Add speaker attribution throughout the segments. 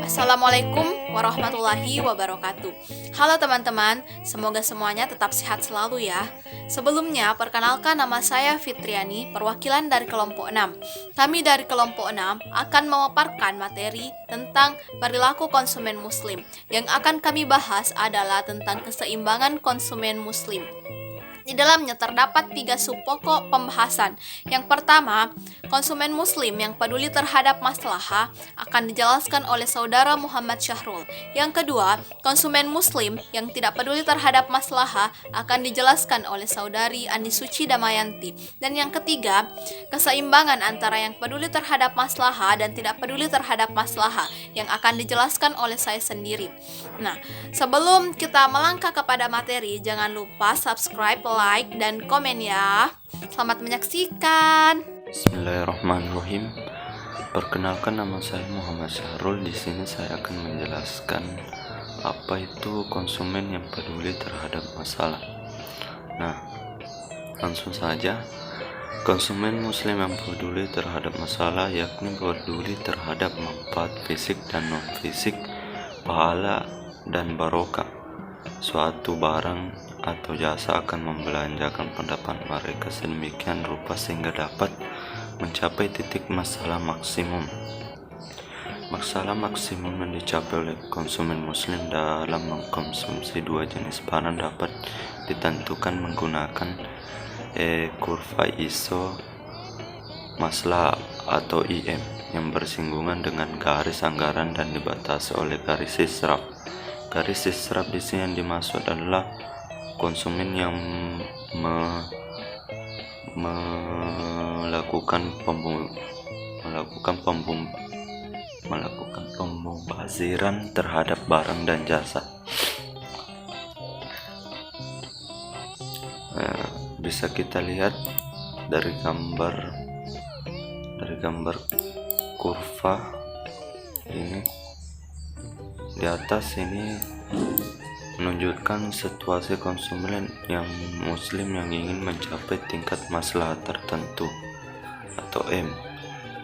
Speaker 1: Assalamualaikum warahmatullahi wabarakatuh. Halo teman-teman, semoga semuanya tetap sehat selalu ya. Sebelumnya, perkenalkan nama saya Fitriani, perwakilan dari kelompok 6. Kami dari kelompok 6 akan memaparkan materi tentang perilaku konsumen muslim. Yang akan kami bahas adalah tentang keseimbangan konsumen muslim. Di dalamnya terdapat 3 subpokok pembahasan. Yang pertama, konsumen muslim yang peduli terhadap maslahah akan dijelaskan oleh saudara Muhammad Syahrul. Yang kedua, konsumen muslim yang tidak peduli terhadap maslahah akan dijelaskan oleh saudari Andi Suci Damayanti. Dan yang ketiga, keseimbangan antara yang peduli terhadap maslahah dan tidak peduli terhadap maslahah yang akan dijelaskan oleh saya sendiri. Nah, sebelum kita melangkah kepada materi, jangan lupa subscribe, like, dan komen ya. Selamat menyaksikan.
Speaker 2: Bismillahirrahmanirrahim. Perkenalkan, nama saya Muhammad Syahrul. Di sini saya akan menjelaskan apa itu konsumen yang peduli terhadap masalah. Nah, langsung saja. Konsumen muslim yang peduli terhadap masalah yakni peduli terhadap manfaat fisik dan non-fisik, pahala dan barokah suatu barang atau jasa akan membelanjakan pendapat mereka sedemikian rupa sehingga dapat mencapai titik masalah maksimum. Masalah maksimum yang dicapai oleh konsumen muslim dalam mengkonsumsi dua jenis barang dapat ditentukan menggunakan kurva ISO masalah atau IM yang bersinggungan dengan garis anggaran dan dibatasi oleh garis israf. Garis israf di sini yang dimaksud adalah konsumen yang melakukan pembaziran terhadap barang dan jasa. Bisa kita lihat dari gambar kurva ini di atas ini menunjukkan situasi konsumen yang muslim yang ingin mencapai tingkat maslahah tertentu atau M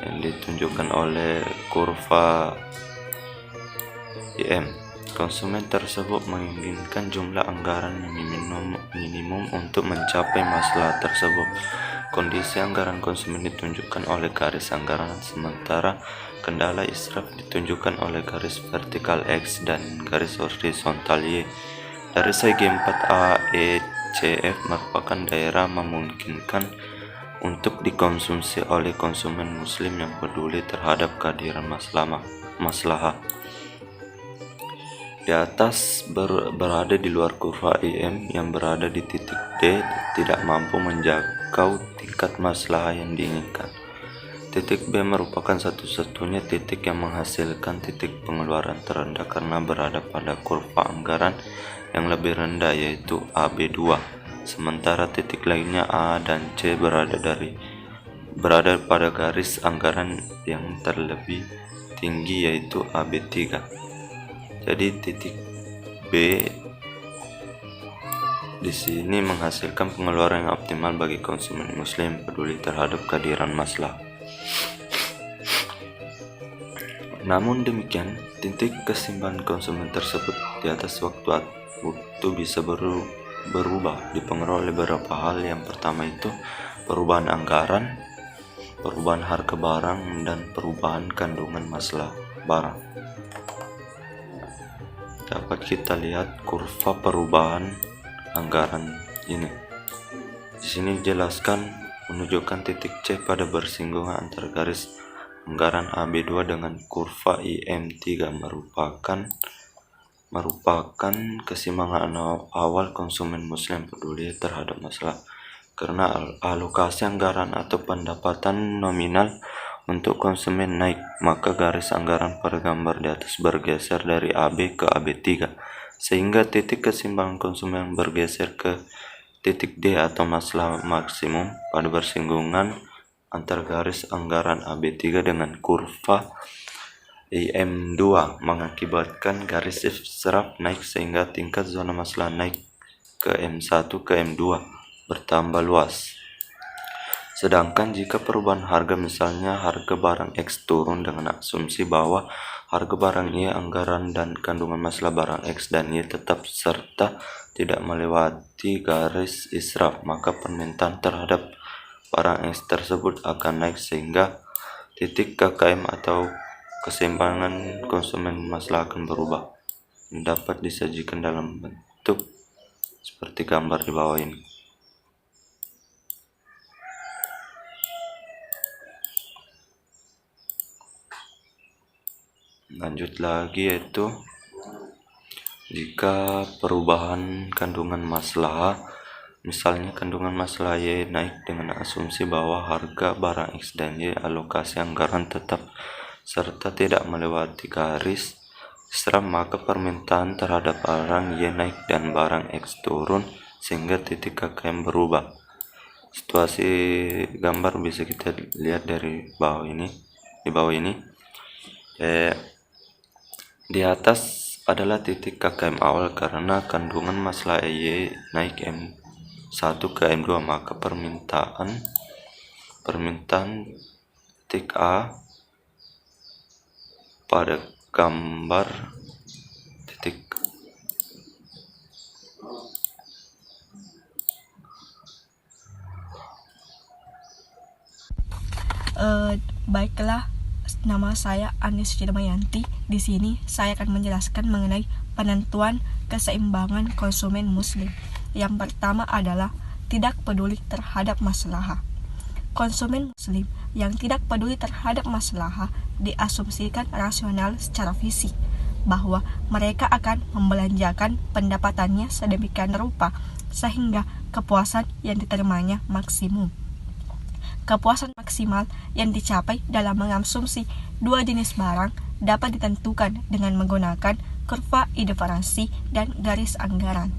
Speaker 2: yang ditunjukkan oleh kurva IM. Konsumen tersebut menginginkan jumlah anggaran minimum untuk mencapai masalah tersebut. Kondisi anggaran konsumen ditunjukkan oleh garis anggaran, sementara kendala israf ditunjukkan oleh garis vertikal X dan garis horizontal Y. Dari segi 4A, E, C, F merupakan daerah memungkinkan untuk dikonsumsi oleh konsumen muslim yang peduli terhadap kehadiran maslahah. Di atas berada di luar kurva IM yang berada di titik D tidak mampu menjangkau tingkat maslahah yang diinginkan. Titik B merupakan satu-satunya titik yang menghasilkan titik pengeluaran terendah karena berada pada kurva anggaran yang lebih rendah yaitu AB2. Sementara titik lainnya A dan C berada pada garis anggaran yang terlebih tinggi yaitu AB3. Jadi titik B di sini menghasilkan pengeluaran yang optimal bagi konsumen muslim peduli terhadap kehadiran masalah. Namun demikian, titik keseimbangan konsumen tersebut di atas waktu bisa berubah dipengaruhi oleh beberapa hal. Yang pertama itu perubahan anggaran, perubahan harga barang, dan perubahan kandungan masalah barang. Dapat kita lihat kurva perubahan anggaran ini. Di sini dijelaskan menunjukkan titik C pada bersinggungan antara garis anggaran AB2 dengan kurva IM3 merupakan keseimbangan awal konsumen muslim peduli terhadap masalah. Karena alokasi anggaran atau pendapatan nominal untuk konsumen naik, maka garis anggaran pada gambar di atas bergeser dari AB ke AB3, sehingga titik keseimbangan konsumen bergeser ke titik D atau masalah maksimum pada bersinggungan antara garis anggaran AB3 dengan kurva IM2 mengakibatkan garis israf naik sehingga tingkat zona masalah naik ke M1 ke M2 bertambah luas. Sedangkan jika perubahan harga, misalnya harga barang X turun dengan asumsi bahwa harga barang Y, anggaran dan kandungan masalah barang X dan Y tetap serta tidak melewati garis israf, maka permintaan terhadap barang X tersebut akan naik sehingga titik KKM atau keseimbangan konsumen masalah akan berubah. Dapat disajikan dalam bentuk seperti gambar di bawah ini. Lanjut lagi, yaitu jika perubahan kandungan masalah, misalnya kandungan masalah Y naik dengan asumsi bahwa harga barang X dan Y alokasi anggaran tetap serta tidak melewati garis israf, maka permintaan terhadap barang Y naik dan barang X turun sehingga titik KKM berubah. Situasi gambar bisa kita lihat dari bawah ini, di bawah ini. Di atas adalah titik KKM awal karena kandungan masalah Y naik M1 ke M2, maka permintaan titik A pada gambar titik
Speaker 3: Baiklah, nama saya Anis Damayanti. Di sini saya akan menjelaskan mengenai penentuan keseimbangan konsumen muslim. Yang pertama adalah tidak peduli terhadap maslahah. Konsumen muslim yang tidak peduli terhadap maslahah diasumsikan rasional secara fisik, bahwa mereka akan membelanjakan pendapatannya sedemikian rupa sehingga kepuasan yang diterimanya maksimum. Kepuasan maksimal yang dicapai dalam mengonsumsi dua jenis barang dapat ditentukan dengan menggunakan kurva indiferensi dan garis anggaran.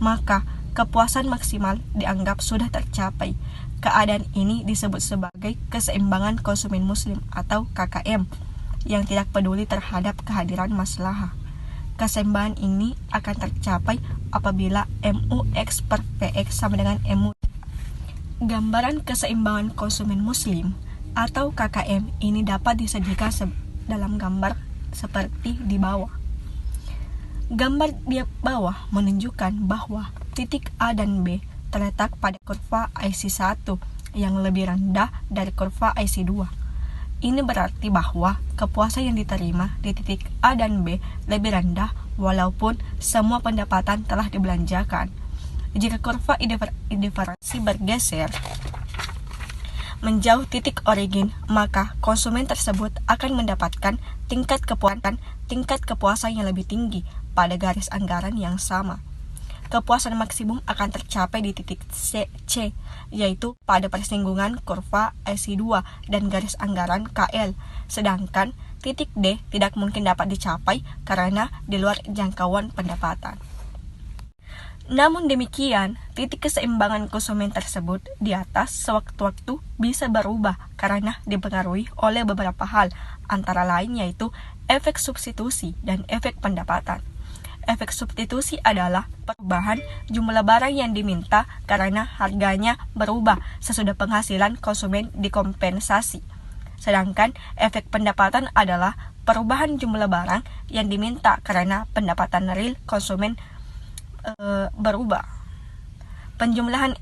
Speaker 3: Maka, kepuasan maksimal dianggap sudah tercapai. Keadaan ini disebut sebagai keseimbangan konsumen muslim atau KKM yang tidak peduli terhadap kehadiran maslahah. Keseimbangan ini akan tercapai apabila MUX per PX sama dengan MU. Gambaran keseimbangan konsumen muslim atau KKM ini dapat disajikan dalam gambar seperti di bawah. Gambar di bawah menunjukkan bahwa titik A dan B terletak pada kurva IC1 yang lebih rendah dari kurva IC2. Ini berarti bahwa kepuasan yang diterima di titik A dan B lebih rendah walaupun semua pendapatan telah dibelanjakan. Jika kurva indiferensi bergeser menjauh titik origin, maka konsumen tersebut akan mendapatkan tingkat kepuasan yang lebih tinggi pada garis anggaran yang sama. Kepuasan maksimum akan tercapai di titik C, yaitu pada persinggungan kurva IC2 dan garis anggaran KL, sedangkan titik D tidak mungkin dapat dicapai karena di luar jangkauan pendapatan. Namun demikian, titik keseimbangan konsumen tersebut di atas sewaktu-waktu bisa berubah karena dipengaruhi oleh beberapa hal, antara lain yaitu efek substitusi dan efek pendapatan. Efek substitusi adalah perubahan jumlah barang yang diminta karena harganya berubah sesudah penghasilan konsumen dikompensasi. Sedangkan efek pendapatan adalah perubahan jumlah barang yang diminta karena pendapatan real konsumen berubah. Penjumlahan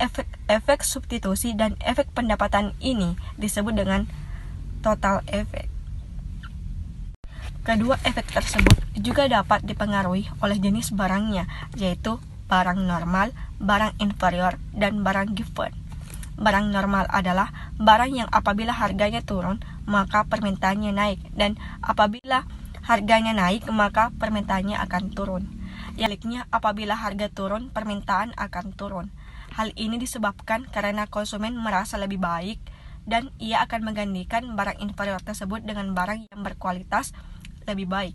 Speaker 3: efek substitusi dan efek pendapatan ini disebut dengan total efek. Kedua efek tersebut juga dapat dipengaruhi oleh jenis barangnya, yaitu barang normal, barang inferior, dan barang given. Barang normal adalah barang yang apabila harganya turun, maka permintaannya naik, dan apabila harganya naik, maka permintaannya akan turun. Sebaliknya, apabila harga turun, permintaan akan turun. Hal ini disebabkan karena konsumen merasa lebih baik dan ia akan menggantikan barang inferior tersebut dengan barang yang berkualitas lebih baik.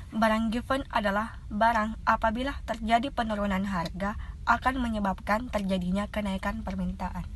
Speaker 3: Barang given adalah barang apabila terjadi penurunan harga akan menyebabkan terjadinya kenaikan permintaan.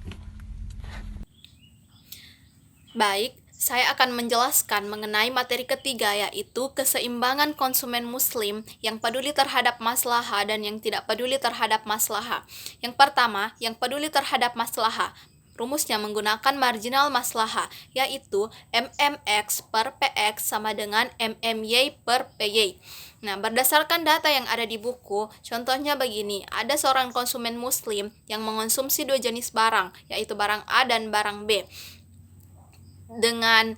Speaker 1: Baik, saya akan menjelaskan mengenai materi ketiga, yaitu keseimbangan konsumen muslim yang peduli terhadap maslahah dan yang tidak peduli terhadap maslahah. Yang pertama, yang peduli terhadap maslahah. rumusnya menggunakan marginal maslahah, yaitu MMX per PX sama dengan MMY per PY. Nah, berdasarkan data yang ada di buku, contohnya begini, ada seorang konsumen muslim yang mengonsumsi dua jenis barang, yaitu barang A dan barang B, dengan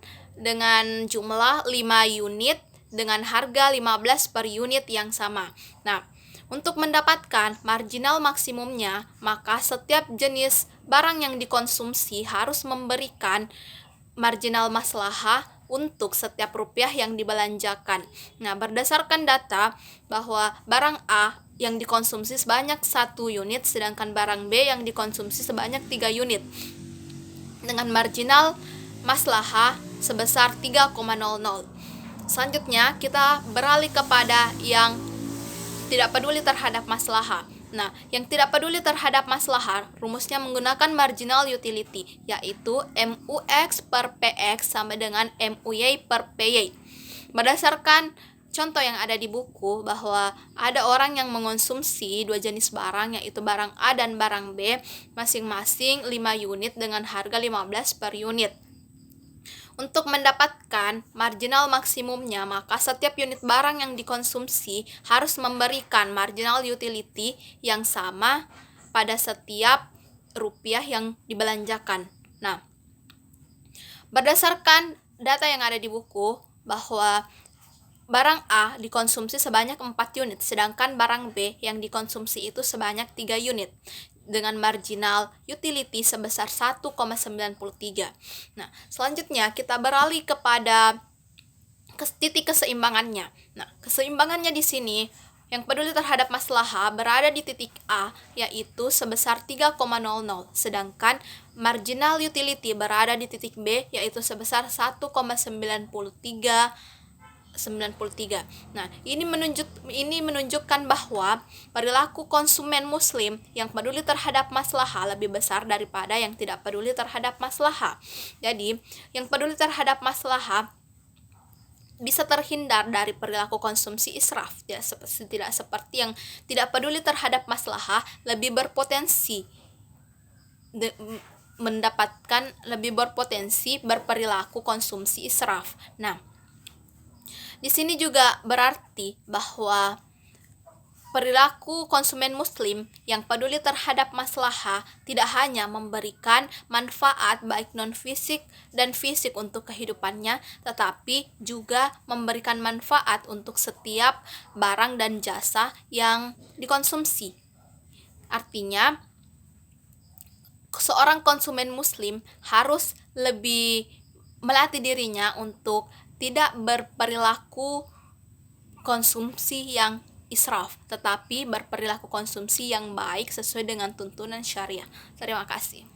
Speaker 1: jumlah 5 unit dengan harga 15 per unit yang sama. Nah, untuk mendapatkan marginal maksimumnya, maka setiap jenis barang yang dikonsumsi harus memberikan marginal maslahah untuk setiap rupiah yang dibelanjakan. Nah, berdasarkan data bahwa barang A yang dikonsumsi sebanyak 1 unit, sedangkan barang B yang dikonsumsi sebanyak 3 unit, dengan marginal maslahah sebesar 3,00. Selanjutnya, kita beralih kepada yang tidak peduli terhadap maslahah. Nah, yang tidak peduli terhadap maslahah, rumusnya menggunakan marginal utility, yaitu MUX per PX sama dengan MUY per PY. Berdasarkan contoh yang ada di buku, bahwa ada orang yang mengonsumsi dua jenis barang, yaitu barang A dan barang B, masing-masing 5 unit dengan harga 15 per unit. Untuk mendapatkan marginal maksimumnya, maka setiap unit barang yang dikonsumsi harus memberikan marginal utility yang sama pada setiap rupiah yang dibelanjakan. Nah, berdasarkan data yang ada di buku, bahwa barang A dikonsumsi sebanyak 4 unit, sedangkan barang B yang dikonsumsi itu sebanyak 3 unit, dengan marginal utility sebesar 1,93. Nah, selanjutnya kita beralih kepada titik keseimbangannya. Nah, keseimbangannya di sini, yang peduli terhadap maslahah berada di titik A, yaitu sebesar 3,00, sedangkan marginal utility berada di titik B, yaitu sebesar 1,93. Nah, ini menunjukkan bahwa perilaku konsumen muslim yang peduli terhadap maslahah lebih besar daripada yang tidak peduli terhadap maslahah. Jadi, yang peduli terhadap maslahah bisa terhindar dari perilaku konsumsi israf, tidak seperti yang tidak peduli terhadap maslahah lebih berpotensi berperilaku konsumsi israf. Nah, di sini juga berarti bahwa perilaku konsumen muslim yang peduli terhadap maslahah tidak hanya memberikan manfaat baik non-fisik dan fisik untuk kehidupannya, tetapi juga memberikan manfaat untuk setiap barang dan jasa yang dikonsumsi. Artinya, seorang konsumen muslim harus lebih melatih dirinya untuk tidak berperilaku konsumsi yang israf, tetapi berperilaku konsumsi yang baik sesuai dengan tuntunan syariah. Terima kasih.